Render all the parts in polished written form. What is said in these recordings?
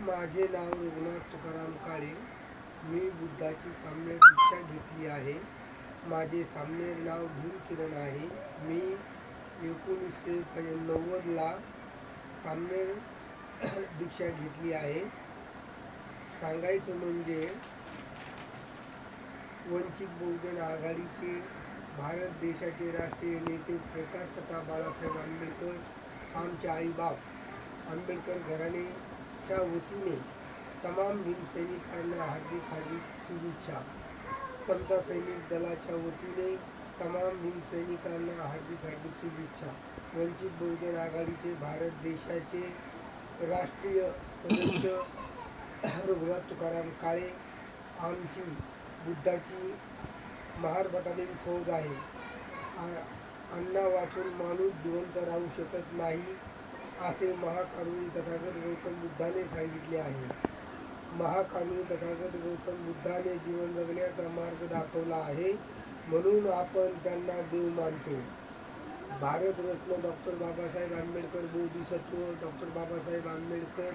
माझे नाव रघुनाथ तुकाराम काळे. मी बुद्धाची साम्य दीक्षा घेतली आहे. माझे साम्य नाव भीमकिरण आहे. मी 1990ला साम्य दीक्षा घेतली आहे. सांगायचं म्हणजे वंचित बहुजन आघाडीचे भारत देशाचे राष्ट्रीय नेते प्रकाश तथा बाळासाहेब आंबेडकर, आमचे आईबाप आंबेडकर घराण्याच्या वतीने तमाम भीमसैनिकांना हार्दिक शुभेच्छा. समता सैनिक दलाच्या वतीने तमाम भीमसैनिकांना हार्दिक शुभेच्छा. वंचित बहुजन आघाडीचे भारत देशाचे राष्ट्रीय सदस्य रघुनाथ तुकाराम काळे. आमची बुद्धाची महार बटालियन फौज आहे. अण्णा वाचून माणूस जिवंत राहू शकत नाही असे महाकारुणी तथागत गौतम बुद्धाने सांगितले आहे. महाकारुणी तथागत गौतम बुद्धाने जीवन जगण्याचा मार्ग दाखवला आहे, म्हणून आपण त्यांना देव मानतो. भारतरत्न डॉक्टर बाबासाहेब आंबेडकर बोधिसत्व. डॉक्टर बाबासाहेब आंबेडकर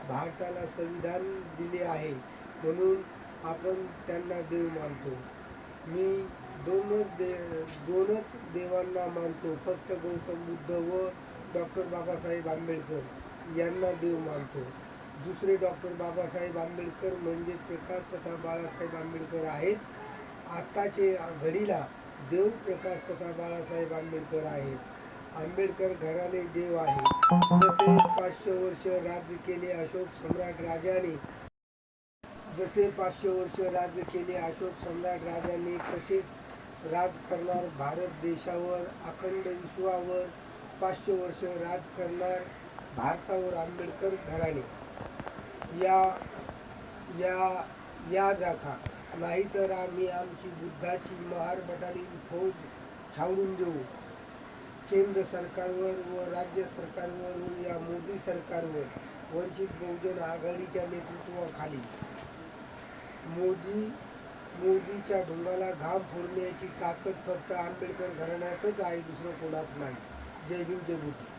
भारताला संविधान दिले आहे, म्हणून आपण त्यांना देव मानतो. मी दोनच देवांना मानतो, फक्त गौतम बुद्ध व डॉक्टर बाबासाहेब आंबेडकर यांना देव मानतो. दुसरे डॉक्टर बाबासाहेब आंबेडकर म्हणजे प्रकाश तथा बाळासाहेब आंबेडकर आहेत. आताचे घडीला देव प्रकाश तथा बाळासाहेब आंबेडकर आहेत. आंबेडकर घराणे देव आहे. जसे 500 वर्ष राज्य केले अशोक सम्राट राजाने तसेच राज करणार भारत देशावर, अखंड विश्वावर 500 वर्ष राज करणार भारतावर आंबेडकर घराणे. याद राखा, नाहीतर आम्ही आमची बुद्धाची महार बटालियन फौज छावडून देऊ. केंद्र सरकारवर व राज्य सरकारवर व या मोदी सरकारवर वंचित बहुजन आघाडीच्या नेतृत्वाखाली मोदीच्या ढोंगाला घाम फोडण्याची ताकद फक्त आंबेडकर घराण्यातच आहे, दुसरं कोणात नाही. जय भीम, जय बुद्ध.